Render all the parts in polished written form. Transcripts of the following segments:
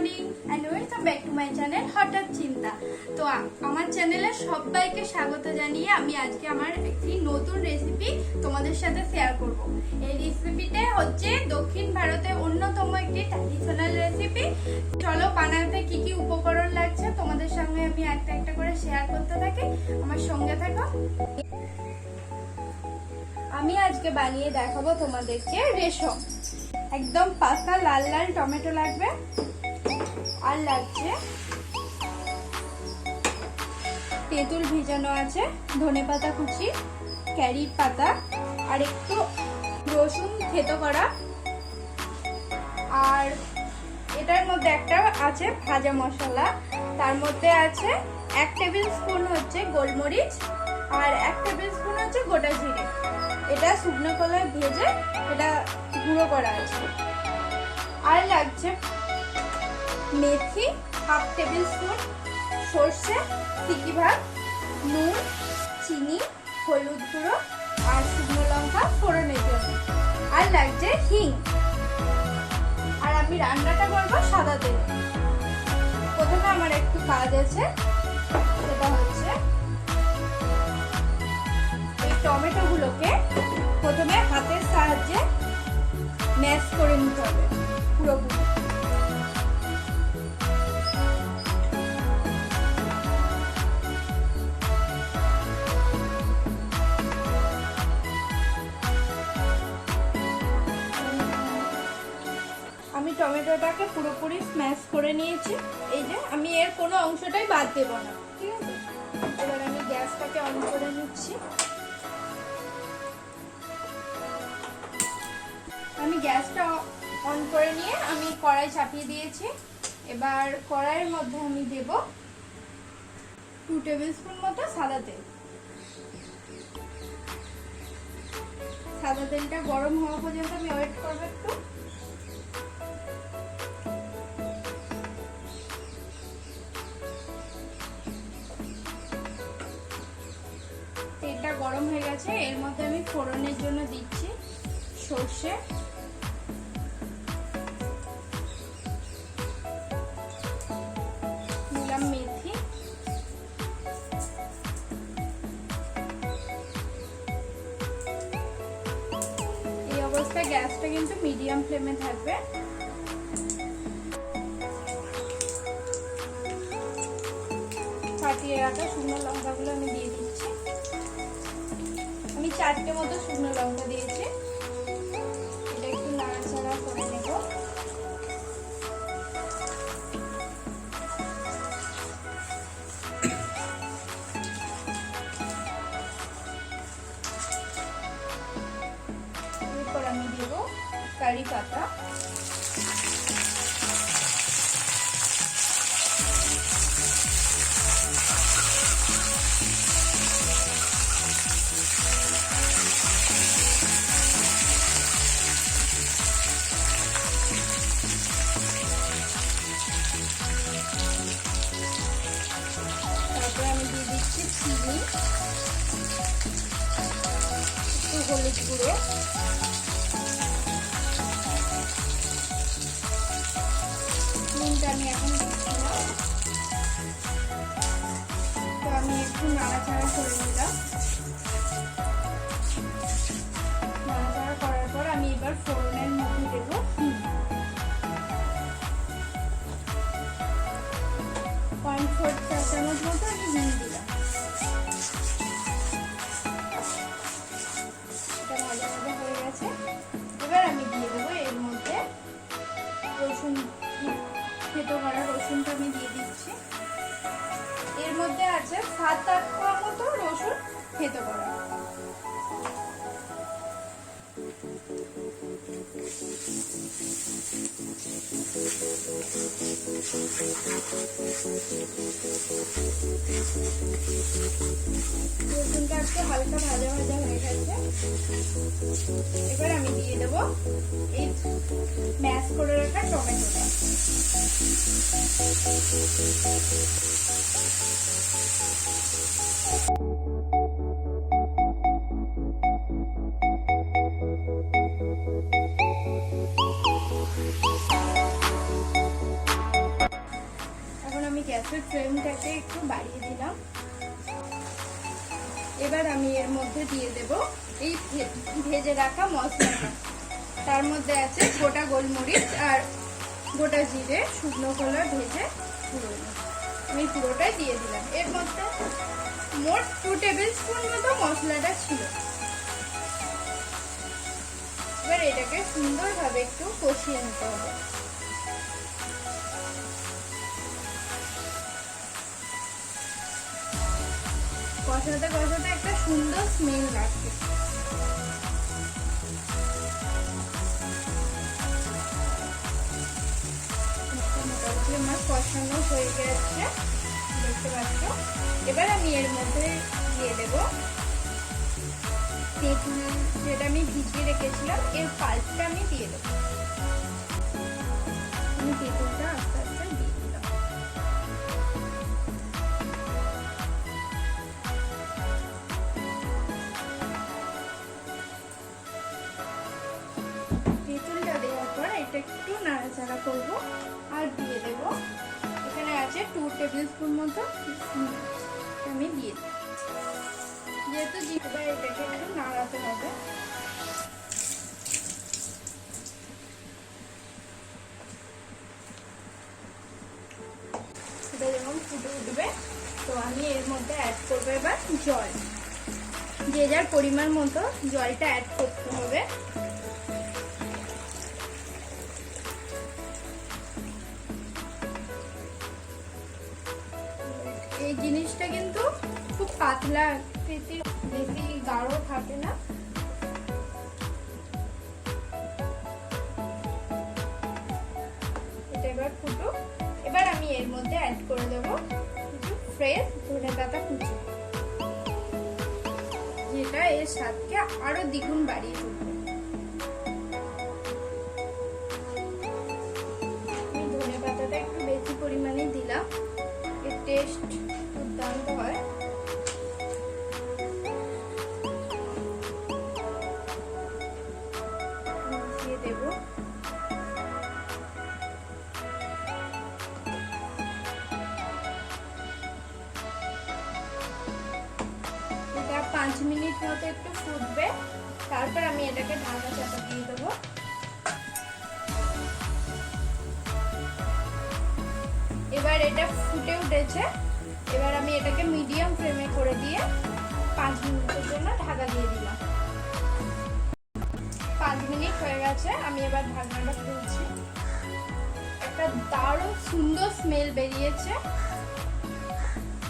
Morning and welcome back to my channel হঠাৎ চিন্তা। তো আমার চ্যানেলে সবাইকে স্বাগত জানিয়ে আমি আজকে আমার একটি নতুন রেসিপি তোমাদের সাথে শেয়ার করব। এই রেসিপিটা হচ্ছে দক্ষিণ ভারতের অন্যতম একটি ট্র্যাডিশনাল রেসিপি। চলো বানাতে কি কি উপকরণ লাগছে তোমাদের সঙ্গে আমি একটা একটা করে শেয়ার করতে থাকি, আমার সঙ্গে থাকো। আমি আজকে বানিয়ে দেখাবো তোমাদেরকে রেশম। একদম পাকা লাল লাল টমেটো লাগবে, আর লাগছে তেঁতুল ভিজানো আছে, ধনেপাতা কুচি, ক্যারি পাতা, আর একটু রসুন থেতো করা, আর এটার মধ্যে একটা আছে ভাজা মশলা, তার মধ্যে আছে 1 টেবিল স্পুন হচ্ছে গোলমরিচ, আর 1 টেবিল স্পুন হচ্ছে গোটা জিরে। এটা শুকনো কলায় ভেজে এটা গুঁড়ো করা আছে। আর লাগছে মেথি 1/2 টেবিল স্পুন, সর্ষে তিকি ভাগ, নুন, চিনি, হলুদ গুঁড়ো আর শুকনো লঙ্কা ফোড়নের জন্য। আর লাগছে হিং। আর আমি রান্নাটা করবো সাদা তেলে। প্রথমে আমার একটু কাজ আছে, সেটা হচ্ছে এই টমেটো গুলোকে প্রথমে হাতের সাহায্যে ম্যাশ করে নিতে হবে পুরোপুরি। আমি টমেটোটাকে পুরোপুরি স্ম্যাশ করে নিয়েছি। এই যে আমি এর কোনো অংশটাই বাদ দেব না, ঠিক আছে? এবার আমি গ্যাসটাকে অন করে নিচ্ছি। আমি গ্যাসটা অন করে নিয়ে আমি কড়াই চাপিয়ে দিয়েছি। এবার কড়াইয়ের মধ্যে আমি দেব 2 টেবিল স্পুন মতো সাদা তেল। সাদা তেলটা গরম হওয়া পর্যন্ত আমি ওয়েট করবো একটু। তেলটা গরম হয়ে গেছে, এর মধ্যে আমি ফোড়নের জন্য দিচ্ছি সর্ষে, নিলাম মেথি, এই অবস্থায় গ্যাসটা কিন্তু মিডিয়াম ফ্লেমে থাকবে। ফাটিয়ে রাখা শুকনো লঙ্কাগুলো আমি দিয়ে দিচ্ছি। আমি 4টে মতো শুকনো লঙ্কা দিয়েছি। এটা একটু নাড়াচাড়া করে নেব। এরপর আমি দেব কারি পাতা, তারপরে আমি দিয়ে দিচ্ছি চিনি, একটু হলুদ গুঁড়ো, নুনটা আমি এখন দিচ্ছি না। তো আমি একটু নাড়াচাড়া করে নিলাম। নাড়াচাড়া করার পর আমি এবার ফোড়নের মধ্যে দেবো 1/4 চা চামচ মতো আমি হিং দিলাম। এটা ভাজা ভাজা হয়ে গেছে। এবার আমি দিয়ে দেবো এর মধ্যে রসুন, থেতো করা রসুনটা আমি দিয়ে দিচ্ছি। এর মধ্যে আছে 7-8 কোয়া মতো রসুন থেতো করা। রসুনটা একটু হালকা ভাজা ভাজা হয়ে গেছে। এবার আমি দিয়ে দেবো এই ম্যাশ করে রাখা টমেটোটা। গ্যাসের ফ্লেমটাকে একটু বাড়িয়ে দিলাম। এবার আমি এর মধ্যে দিয়ে দেব এই ভেজে রাখা মশলাটা। তার মধ্যে আছে গোটা গোলমরিচ আর গোটা জিরে, শুকনো খোলা ভেজে পুরোনো, আমি পুরোটাই দিয়ে দিলাম। এর মধ্যে মোট 2 টেবিল স্পুন মতো মশলাটা ছিল। এবার এটাকে সুন্দরভাবে একটু কষিয়ে নিতে হবে। কষাতে কষাতে একটা সুন্দর স্মেল লাগছে। মোটামুটি আমার কষানো হয়ে গেছে, দেখতে পাচ্ছ। এবার আমি এর মধ্যে দিয়ে দেব তেঁতুল, যেটা আমি ভিজিয়ে রেখেছিলাম, এর পাল্পটা আমি দিয়ে দেবো। আমি তেঁতুলটা আস্তে আস্তে দিয়ে দিলাম। তেঁতুলটা দেওয়ার পর এটা একটু নাড়াচাড়া করবো আর দিয়ে দেব, এখানে আছে 2 টেবিল স্পুন মতো আমি দিয়ে দেব। যেহেতু জিরে, এটাকে একটু নাড়াতে হবে। এটা যখন ফুটে উঠবে তো আমি এর মধ্যে অ্যাড করবো এবার জল। যে যার পরিমাণ মতো জলটা অ্যাড করতে হবে। এই জিনিসটা কিন্তু খুব পাতলা আকৃতির, বেশি গাঢ় থাকে না। এটা এবার ফুটুক। এবার আমি এর মধ্যে অ্যাড করে দেবো কিছু ফ্রেশ ধনেপাতা কুচি, যেটা এর স্বাদকে আরো দ্বিগুণ বাড়িয়ে তুলবে। আমি ধনেপাতাটা একটু বেশি পরিমাণে দিলাম, এর টেস্ট দুর্দান্ত হয়। দিয়ে দেব এটা 5 মিনিট মতো একটু ফুটবে, তারপর আমি এটাকে ঢাকা চাপা দিয়ে দেবো। এবার এটা ফুটে উঠেছে। এবার আমি এটাকে মিডিয়াম ফ্লেমে করে দিয়ে 5 মিনিটের জন্য ঢাকা দিয়ে দিলাম। 5 মিনিট হয়ে গেছে, আমি এবার ঢাকনাটা খুলছি। একটা দারুণ সুন্দর স্মেল বেরিয়েছে,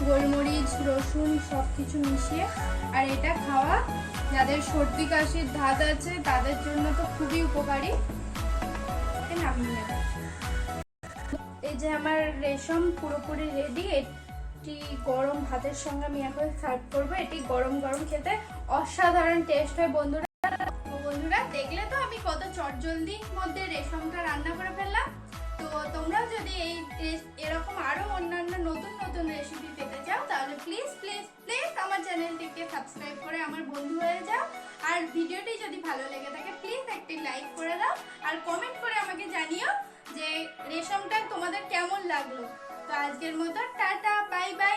গোলমরিচ, রসুন সবকিছু মিশিয়ে। আর এটা খাওয়া যাদের সর্দি কাশির ধাত আছে তাদের জন্য তো খুবই উপকারী। নামিয়ে নেব। এই যে আমার রেশম পুরোপুরি রেডি। এটি গরম ভাতের সঙ্গে আমি এখন সার্ভ করবো। এটি গরম গরম খেতে অসাধারণ টেস্ট হয় বন্ধুরা। বন্ধুরা দেখলে তো আমি কত চটজলদির মধ্যে রেশমটা রান্না করে ফেললাম। তো তোমরাও যদি এরকম আরো অন্যান্য নতুন নতুন রেসিপি পেতে চাও তাহলে প্লিজ প্লিজ প্লিজ আমার চ্যানেলটিকে সাবস্ক্রাইব করে আমার বন্ধু হয়ে যাও। আর ভিডিওটি যদি ভালো লেগে থাকে প্লিজ একটি লাইক করে দাও আর কমেন্ট করে আমাকে জানিও যে রেশমটা তোমাদের কেমন লাগলো। তো আজকের মতো টাটা, বাই বাই।